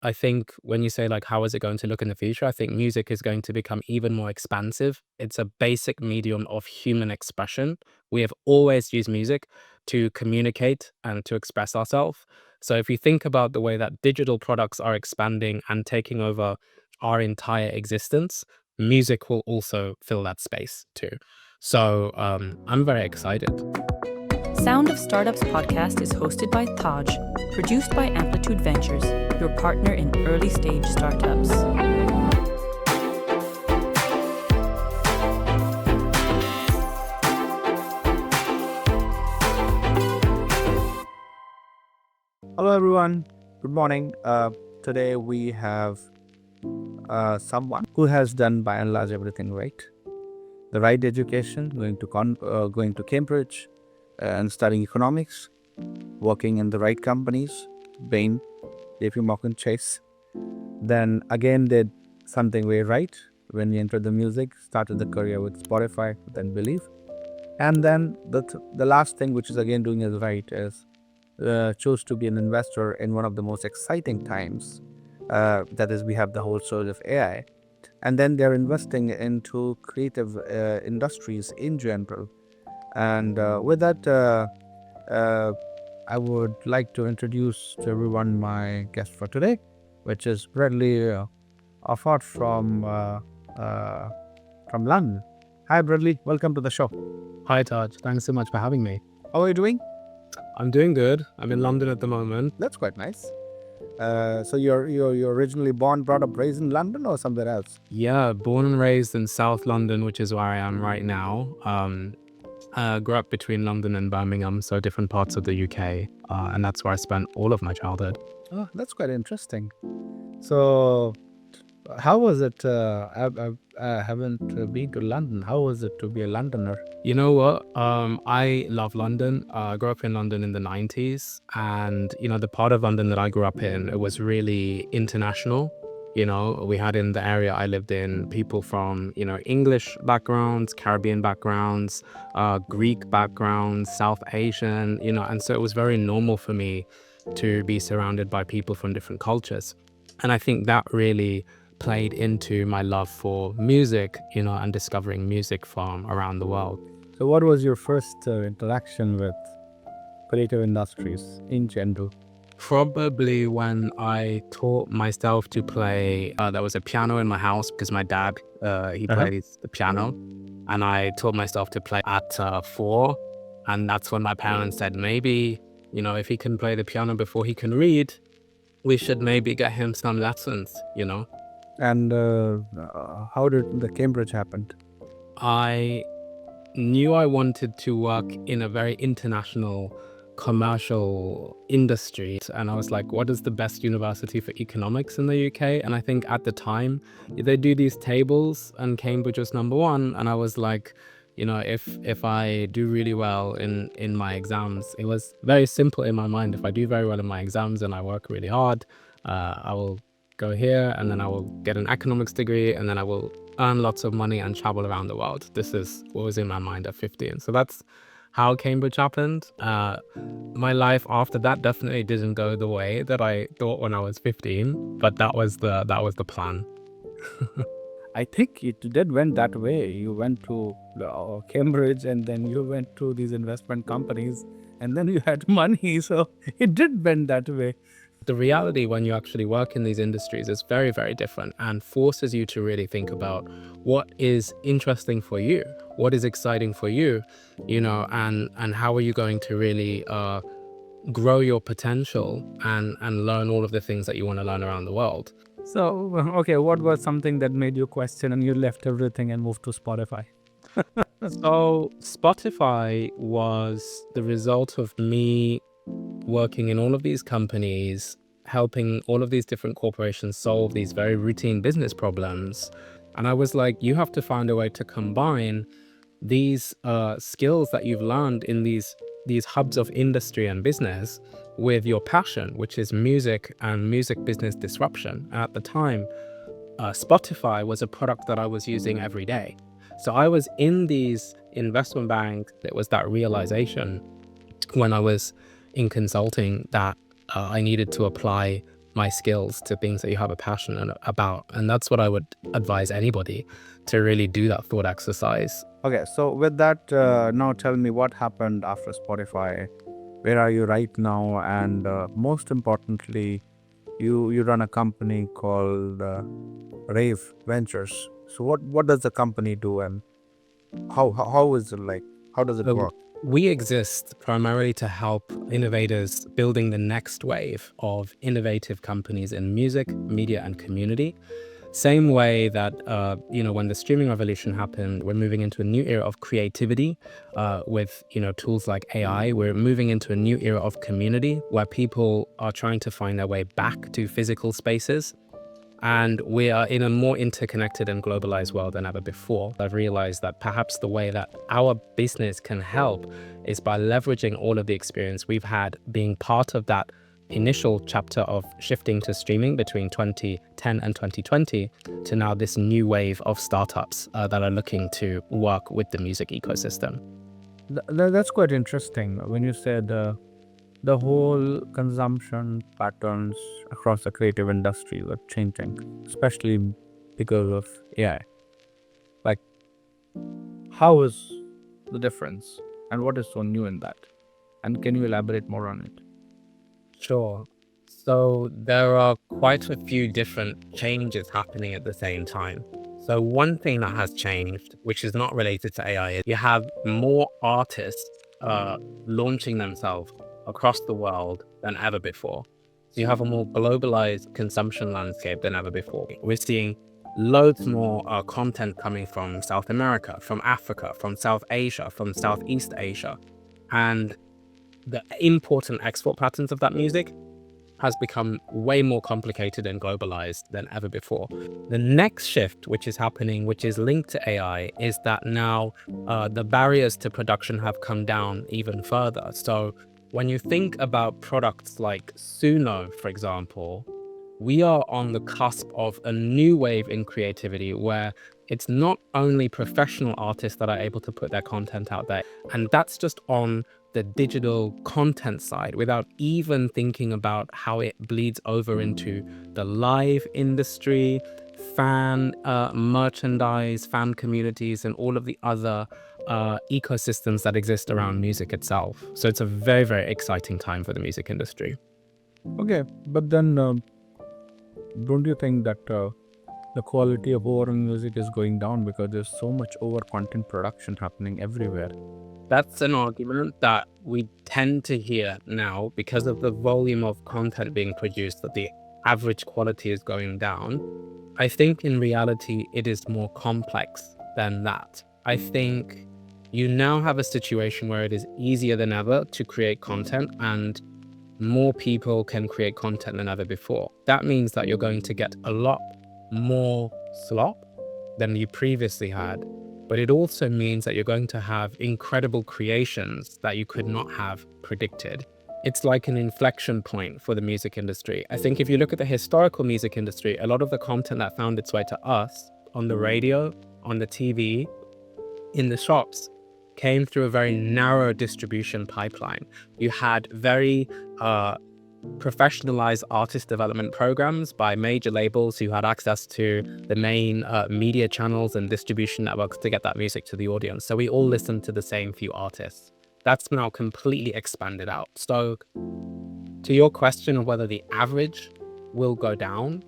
I think when you say like, how is it going to look in the future? I think music is going to become even more expansive. It's a basic medium of human expression. We have always used music to communicate and to express ourselves. So if you think about the way that digital products are expanding and taking over our entire existence, music will also fill that space too. So I'm very excited. Sound of Startups podcast is hosted by Taj, produced by Amplitude Ventures, your partner in early stage startups. Hello, everyone. Good morning. Today we have someone who has done by and large everything right. The right education, going to Cambridge and studying economics, working in the right companies, Bain, JP Morgan Chase. Then again did something very right when he entered the music, started the career with Spotify, then Believe. And then the last thing, which is again doing is right, is chose to be an investor in one of the most exciting times. That is, we have the whole surge of AI. And then they're investing into creative industries in general. And with that, I would like to introduce to everyone my guest for today, which is Bradley Orford from London. Hi, Bradley. Welcome to the show. Hi, Taj. Thanks so much for having me. How are you doing? I'm doing good. I'm in London at the moment. That's quite nice. So you're originally born, brought up, raised in London or somewhere else? Yeah, born and raised in South London, which is where I am right now. Grew up between London and Birmingham, so different parts of the UK, and that's where I spent all of my childhood. Oh, that's quite interesting. So, how was it? I haven't been to London. How was it to be a Londoner? You know what? I love London. I grew up in London in the 90s, and the part of London that I grew up in, it was really international. We had in the area I lived in people from English backgrounds, Caribbean backgrounds, Greek backgrounds, South Asian, and so it was very normal for me to be surrounded by people from different cultures. And I think that really played into my love for music, and discovering music from around the world. So, what was your first interaction with creative industries in general? Probably when I taught myself to play, there was a piano in my house because my dad, he plays the piano, and I taught myself to play at 4. And that's when my parents said, maybe, if he can play the piano before he can read, we should maybe get him some lessons, And how did the Cambridge happen? I knew I wanted to work in a very international commercial industry, and I was like, what is the best university for economics in the UK? And I think at the time they do these tables and Cambridge was number 1, and I was like, if I do really well in my exams, it was very simple in my mind. If I do very well in my exams and I work really hard, I will go here, and then I will get an economics degree, and then I will earn lots of money and travel around the world. This is what was in my mind at 15. So that's how Cambridge happened. My life after that definitely didn't go the way that I thought when I was 15, but that was the plan. I think it did went that way. You went to Cambridge, and then you went to these investment companies, and then you had money. So it did bend that way. The reality when you actually work in these industries is very, very different and forces you to really think about what is interesting for you, what is exciting for you, and how are you going to really grow your potential and learn all of the things that you want to learn around the world. So, okay, what was something that made you question and you left everything and moved to Spotify? So Spotify was the result of me working in all of these companies, helping all of these different corporations solve these very routine business problems. And I was like, you have to find a way to combine these skills that you've learned in these hubs of industry and business with your passion, which is music and music business disruption. And at the time, Spotify was a product that I was using every day. So I was in these investment banks. It was that realization when I was in consulting that I needed to apply my skills to things that you have a passion about. And that's what I would advise anybody to really do, that thought exercise. Okay, so with that, now tell me what happened after Spotify. Where are you right now? And most importantly, you run a company called Rave Ventures. So what does the company do, and how is it like? How does it So work? we exist primarily to help innovators building the next wave of innovative companies in music, media, and community. Same way that, when the streaming revolution happened, we're moving into a new era of creativity with, tools like AI. We're moving into a new era of community where people are trying to find their way back to physical spaces. And we are in a more interconnected and globalized world than ever before. I've realized that perhaps the way that our business can help is by leveraging all of the experience we've had being part of that initial chapter of shifting to streaming between 2010 and 2020 to now this new wave of startups that are looking to work with the music ecosystem. That's quite interesting when you said the whole consumption patterns across the creative industry are changing, especially because of AI. Like, how is the difference, and what is so new in that? And can you elaborate more on it? Sure. So there are quite a few different changes happening at the same time. So one thing that has changed, which is not related to AI, is you have more artists launching themselves across the world than ever before. So you have a more globalized consumption landscape than ever before. We're seeing loads more content coming from South America, from Africa, from South Asia, from Southeast Asia. And the import and export patterns of that music has become way more complicated and globalized than ever before. The next shift, which is happening, which is linked to AI, is that now the barriers to production have come down even further. So when you think about products like Suno, for example, we are on the cusp of a new wave in creativity where it's not only professional artists that are able to put their content out there, and that's just on the digital content side without even thinking about how it bleeds over into the live industry, fan merchandise, fan communities, and all of the other ecosystems that exist around music itself. So it's a very, very exciting time for the music industry. Okay, but then don't you think that the quality of overall music is going down because there's so much over content production happening everywhere? That's an argument that we tend to hear now because of the volume of content being produced, that the average quality is going down. I think in reality, it is more complex than that. I think you now have a situation where it is easier than ever to create content, and more people can create content than ever before. That means that you're going to get a lot more slop than you previously had. But it also means that you're going to have incredible creations that you could not have predicted. It's like an inflection point for the music industry. I think if you look at the historical music industry, a lot of the content that found its way to us on the radio, on the TV, in the shops, came through a very narrow distribution pipeline. You had very professionalized artist development programs by major labels who had access to the main media channels and distribution networks to get that music to the audience. So we all listened to the same few artists. That's now completely expanded out. So to your question of whether the average will go down,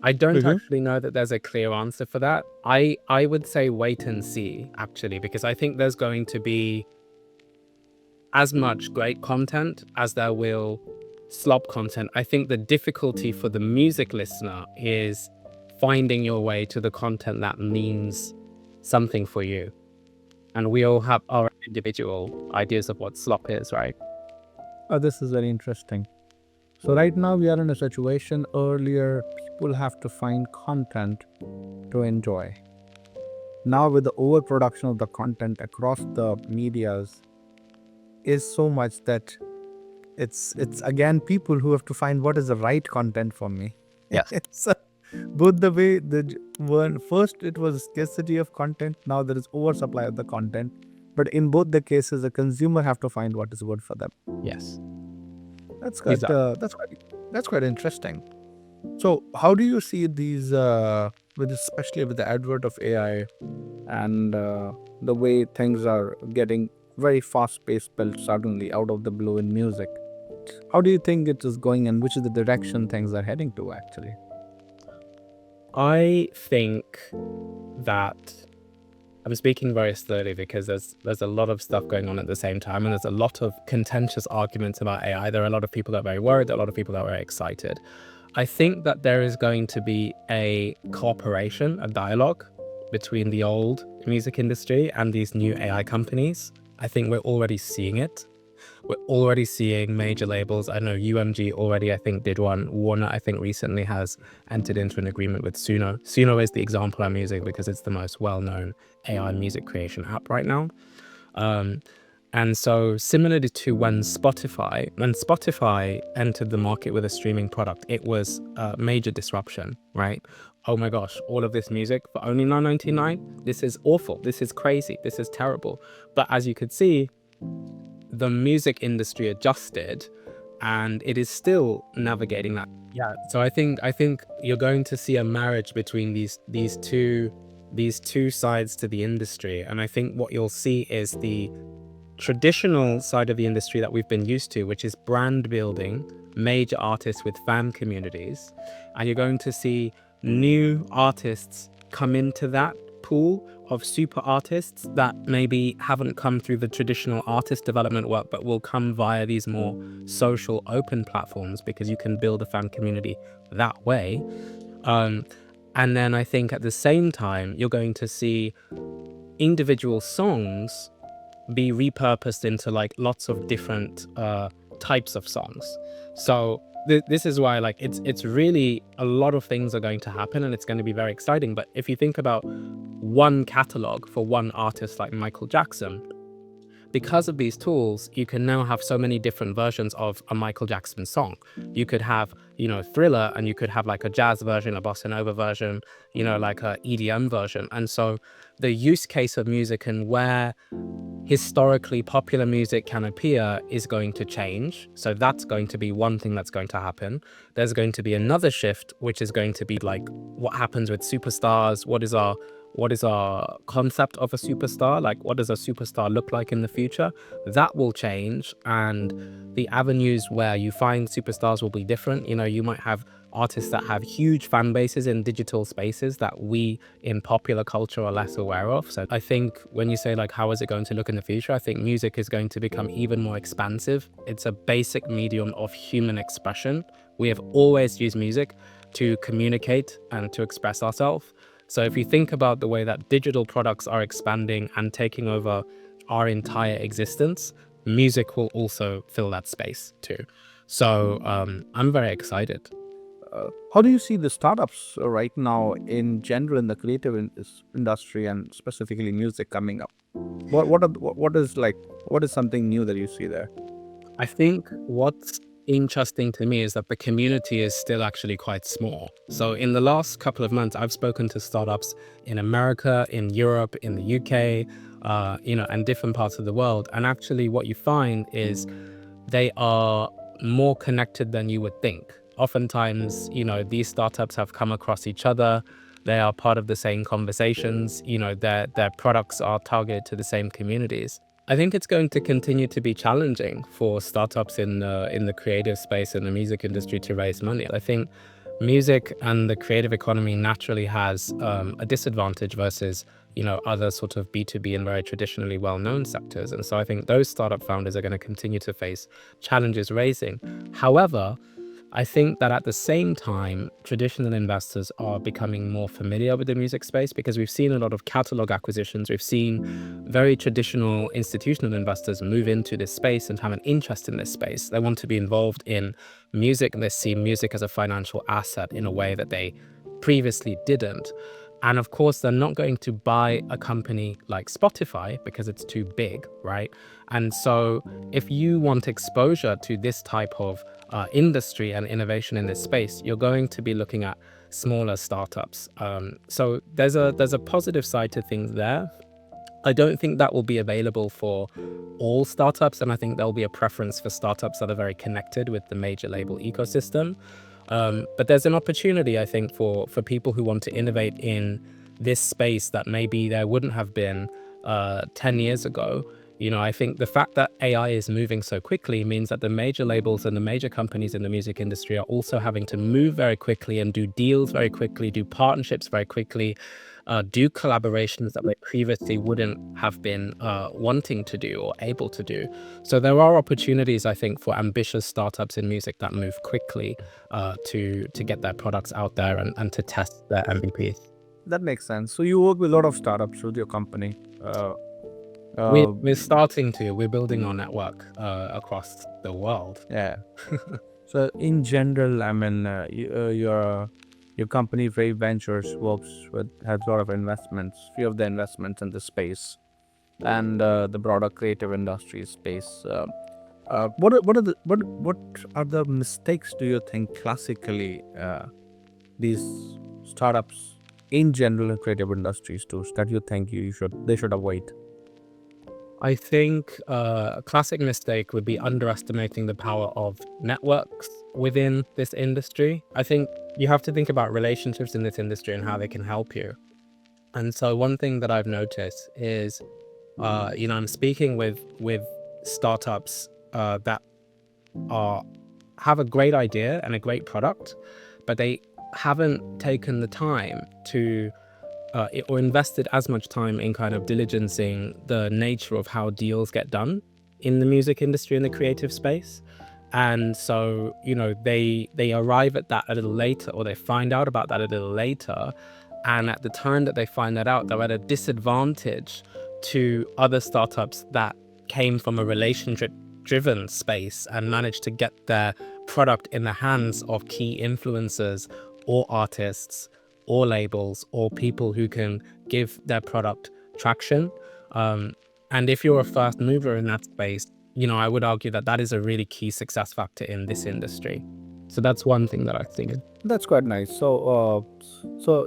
I don't actually know that there's a clear answer for that. I would say wait and see, actually, because I think there's going to be as much great content as there will slop content. I think the difficulty for the music listener is finding your way to the content that means something for you. And we all have our individual ideas of what slop is, right? Oh, this is very interesting. So right now we are in a situation, earlier people have to find content to enjoy. Now with the overproduction of the content across the medias is so much that it's again people who have to find what is the right content for me. Yes. So both the way first it was scarcity of content, now there is oversupply of the content. But in both the cases, the consumer have to find what is good for them. Yes. That's quite Exactly. that's quite That's quite interesting. So, how do you see these, especially with the advent of AI and the way things are getting very fast-paced built suddenly out of the blue in music? How do you think it is going, and which is the direction things are heading to, actually? I think that I'm speaking very slowly because there's a lot of stuff going on at the same time, and there's a lot of contentious arguments about AI. There are a lot of people that are very worried, there are a lot of people that are very excited. I think that there is going to be a cooperation, a dialogue between the old music industry and these new AI companies. I think we're already seeing it. We're already seeing major labels. I know UMG already, I think, did one. Warner, I think, recently has entered into an agreement with Suno. Suno is the example I'm using because it's the most well-known AI music creation app right now. And so similarly to when Spotify entered the market with a streaming product, it was a major disruption, right? Oh my gosh, all of this music for only $9.99? This is awful. This is crazy. This is terrible. But as you could see, the music industry adjusted and it is still navigating that. Yeah. So I think you're going to see a marriage between these two sides to the industry. And I think what you'll see is the traditional side of the industry that we've been used to, which is brand building, major artists with fan communities. And you're going to see new artists come into that pool of super artists that maybe haven't come through the traditional artist development work, but will come via these more social open platforms because you can build a fan community that way. And then I think at the same time, you're going to see individual songs be repurposed into like lots of different types of songs. So this is why like it's really a lot of things are going to happen and it's going to be very exciting. But if you think about one catalog for one artist like Michael Jackson, because of these tools, you can now have so many different versions of a Michael Jackson song. You could have, Thriller, and you could have like a jazz version, a bossa nova version, like a EDM version. And so the use case of music and where historically popular music can appear is going to change. So that's going to be one thing that's going to happen. There's going to be another shift, which is going to be like what happens with superstars. What is our concept of a superstar? Like, what does a superstar look like in the future? That will change, and the avenues where you find superstars will be different. You might have artists that have huge fan bases in digital spaces that we in popular culture are less aware of. So I think when you say like, how is it going to look in the future? I think music is going to become even more expansive. It's a basic medium of human expression. We have always used music to communicate and to express ourselves. So if you think about the way that digital products are expanding and taking over our entire existence, music will also fill that space too. So I'm very excited. How do you see the startups right now in general in the creative industry and specifically music coming up? What is something new that you see there? I think what's interesting to me is that the community is still actually quite small. So in the last couple of months, I've spoken to startups in America, in Europe, in the UK, and different parts of the world. And actually what you find is they are more connected than you would think. Oftentimes, these startups have come across each other. They are part of the same conversations. Their products are targeted to the same communities. I think it's going to continue to be challenging for startups in the creative space and the music industry to raise money. I think music and the creative economy naturally has a disadvantage versus other sort of B2B and very traditionally well-known sectors. And so I think those startup founders are going to continue to face challenges raising. However, I think that at the same time, traditional investors are becoming more familiar with the music space because we've seen a lot of catalog acquisitions. We've seen very traditional institutional investors move into this space and have an interest in this space. They want to be involved in music and they see music as a financial asset in a way that they previously didn't. And of course, they're not going to buy a company like Spotify because it's too big, right? And so if you want exposure to this type of industry and innovation in this space, you're going to be looking at smaller startups. So there's a positive side to things there. I don't think that will be available for all startups, and I think there'll be a preference for startups that are very connected with the major label ecosystem. But there's an opportunity, I think, for people who want to innovate in this space that maybe there wouldn't have been 10 years ago. I think the fact that AI is moving so quickly means that the major labels and the major companies in the music industry are also having to move very quickly and do deals very quickly, do partnerships very quickly, do collaborations that they previously wouldn't have been wanting to do or able to do. So there are opportunities, I think, for ambitious startups in music that move quickly to get their products out there and to test their MVPs. That makes sense. So you work with a lot of startups with your company. We're starting to. We're building our network across the world. Yeah. So in general, I mean, your company, Brave Ventures, has a lot of investments, few of the investments in the space, and the broader creative industry space. What are the mistakes do you think classically these startups in general in creative industries do that you think they should avoid? I think a classic mistake would be underestimating the power of networks within this industry. I think you have to think about relationships in this industry and how they can help you. And so one thing that I've noticed is, I'm speaking with startups that have a great idea and a great product, but they haven't taken the time to or invested as much time in kind of diligencing the nature of how deals get done in the music industry and the creative space. And so, they arrive at that a little later, or they find out about that a little later. And at the time that they find that out, they're at a disadvantage to other startups that came from a relationship driven space and managed to get their product in the hands of key influencers or artists or labels or people who can give their product traction. And if you're a fast mover in that space, I would argue that that is a really key success factor in this industry. So that's one thing that I think. That's quite nice. So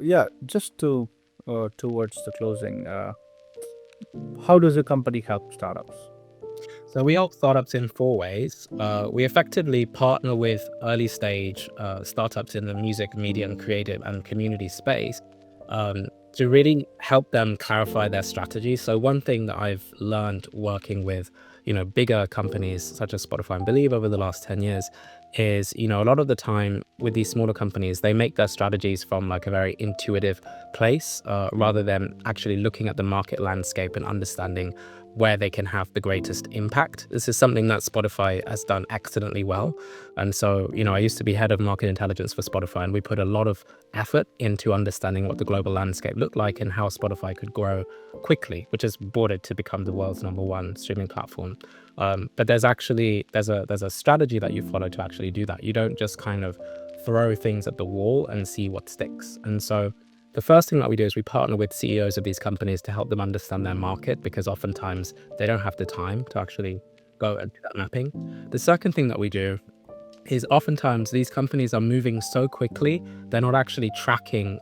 yeah, just towards the closing, how does your company help startups? So we help startups in 4 ways. We effectively partner with early stage startups in the music, media, and creative and community space to really help them clarify their strategy. So one thing that I've learned working with, bigger companies such as Spotify and Believe over the last 10 years is, a lot of the time with these smaller companies, they make their strategies from like a very intuitive place rather than actually looking at the market landscape and understanding where they can have the greatest impact. This is something that Spotify has done excellently well. And so, I used to be head of market intelligence for Spotify, and we put a lot of effort into understanding what the global landscape looked like and how Spotify could grow quickly, which has brought it to become the world's #1 streaming platform. But there's a strategy that you follow to actually do that. You don't just kind of throw things at the wall and see what sticks. And so the first thing that we do is we partner with CEOs of these companies to help them understand their market, because oftentimes they don't have the time to actually go and do that mapping. The second thing that we do is oftentimes these companies are moving so quickly, they're not actually tracking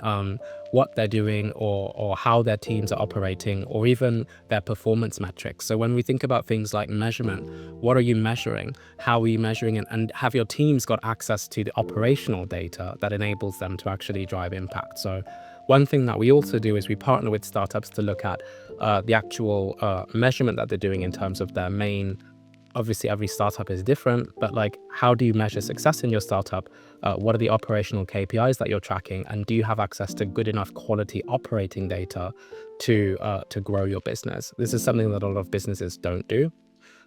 what they're doing or how their teams are operating or even their performance metrics. So when we think about things like measurement, what are you measuring? How are you measuring it? And have your teams got access to the operational data that enables them to actually drive impact? So one thing that we also do is we partner with startups to look at the actual measurement that they're doing in terms of their main. Obviously, every startup is different, but like, how do you measure success in your startup? What are the operational KPIs that you're tracking? And do you have access to good enough quality operating data to grow your business? This is something that a lot of businesses don't do.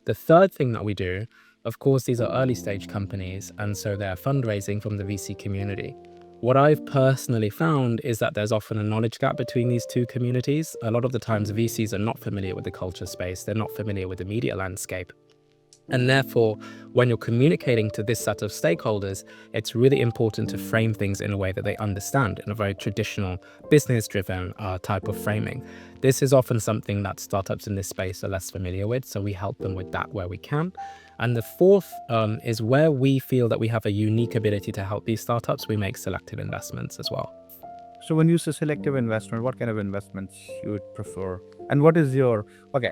The third thing that we do, of course, these are early stage companies, and so they're fundraising from the VC community. What I've personally found is that there's often a knowledge gap between these two communities. A lot of the times VCs are not familiar with the culture space. They're not familiar with the media landscape. And therefore, when you're communicating to this set of stakeholders, it's really important to frame things in a way that they understand, in a very traditional business-driven type of framing. This is often something that startups in this space are less familiar with, so we help them with that where we can. And the fourth is where we feel that we have a unique ability to help these startups, we make selective investments as well. So when you say selective investment, what kind of investments you would prefer? And what is your, okay,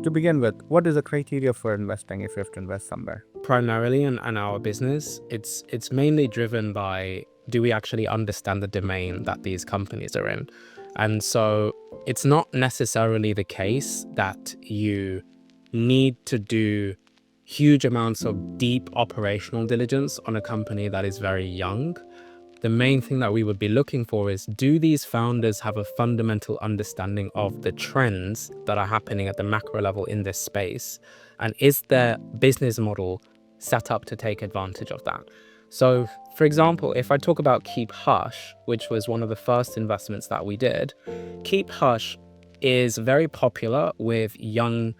to begin with, what is the criteria for investing if you have to invest somewhere? Primarily in our business, it's mainly driven by, do we actually understand the domain that these companies are in? And so it's not necessarily the case that you need to do huge amounts of deep operational diligence on a company that is very young. The main thing that we would be looking for is, do these founders have a fundamental understanding of the trends that are happening at the macro level in this space? And is their business model set up to take advantage of that? So, for example, if I talk about Keep Hush, which was one of the first investments that we did, Keep Hush is very popular with young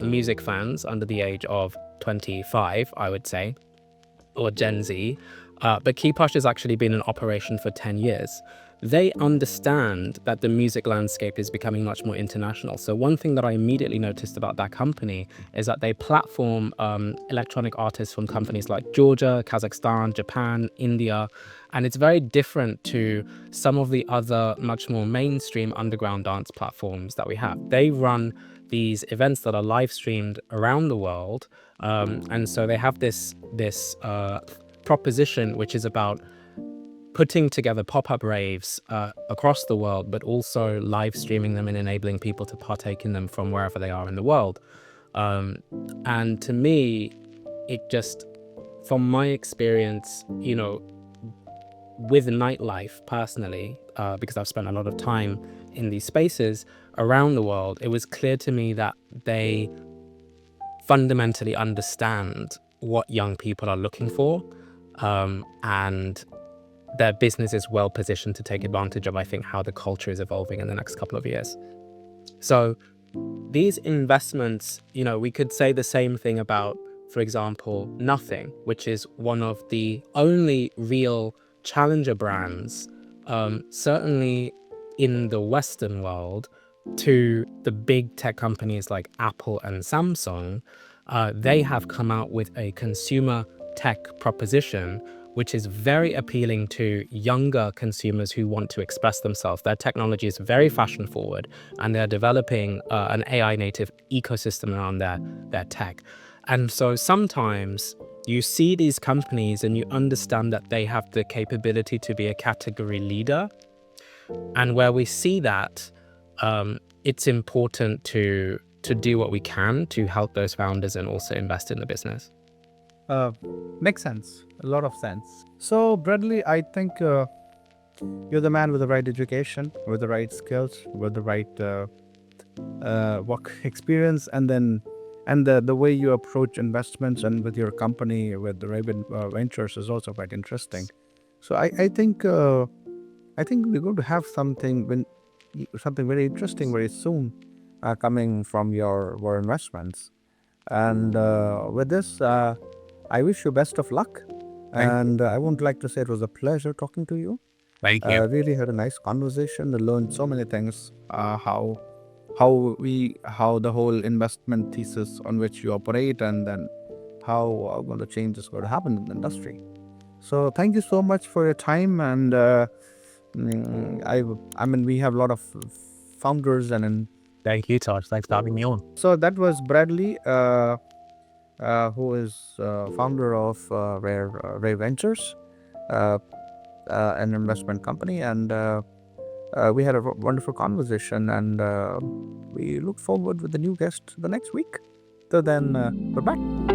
music fans under the age of 25, I would say, or Gen Z. But Keep Hush has actually been in operation for 10 years. They understand that the music landscape is becoming much more international. So one thing that I immediately noticed about that company is that they platform electronic artists from companies like Georgia, Kazakhstan, Japan, India. And it's very different to some of the other much more mainstream underground dance platforms that we have. They run these events that are live streamed around the world. And so they have this proposition, which is about putting together pop-up raves across the world, but also live streaming them and enabling people to partake in them from wherever they are in the world. And to me, it just, from my experience, with nightlife personally, because I've spent a lot of time in these spaces around the world, it was clear to me that they fundamentally understand what young people are looking for, and their business is well positioned to take advantage of, I think, how the culture is evolving in the next couple of years. So these investments, we could say the same thing about, for example, Nothing, which is one of the only real challenger brands, certainly in the Western world, to the big tech companies like Apple and Samsung. They have come out with a consumer tech proposition which is very appealing to younger consumers who want to express themselves. Their technology is very fashion forward, and they're developing an AI native ecosystem around their tech. And so sometimes you see these companies and you understand that they have the capability to be a category leader. And where we see that, it's important to do what we can to help those founders and also invest in the business. Makes sense. A lot of sense. So, Bradley, I think you're the man with the right education, with the right skills, with the right work experience, and the way you approach investments and with your company, with the Raven Ventures, is also quite interesting. So, I think we're going to have something very interesting very soon coming from your investments. And with this, I wish you best of luck. And I would like to say it was a pleasure talking to you. Thank you. Really had a nice conversation. I learned so many things. How the whole investment thesis on which you operate, and then how the change is going to happen in the industry. So thank you so much for your time. And I mean, we have a lot of founders and. Thank you, Taj. Thanks for having me on. So that was Bradley, who is founder of Ray Ventures, an investment company, and we had a wonderful conversation, and we look forward with the new guest the next week. So then, bye-bye.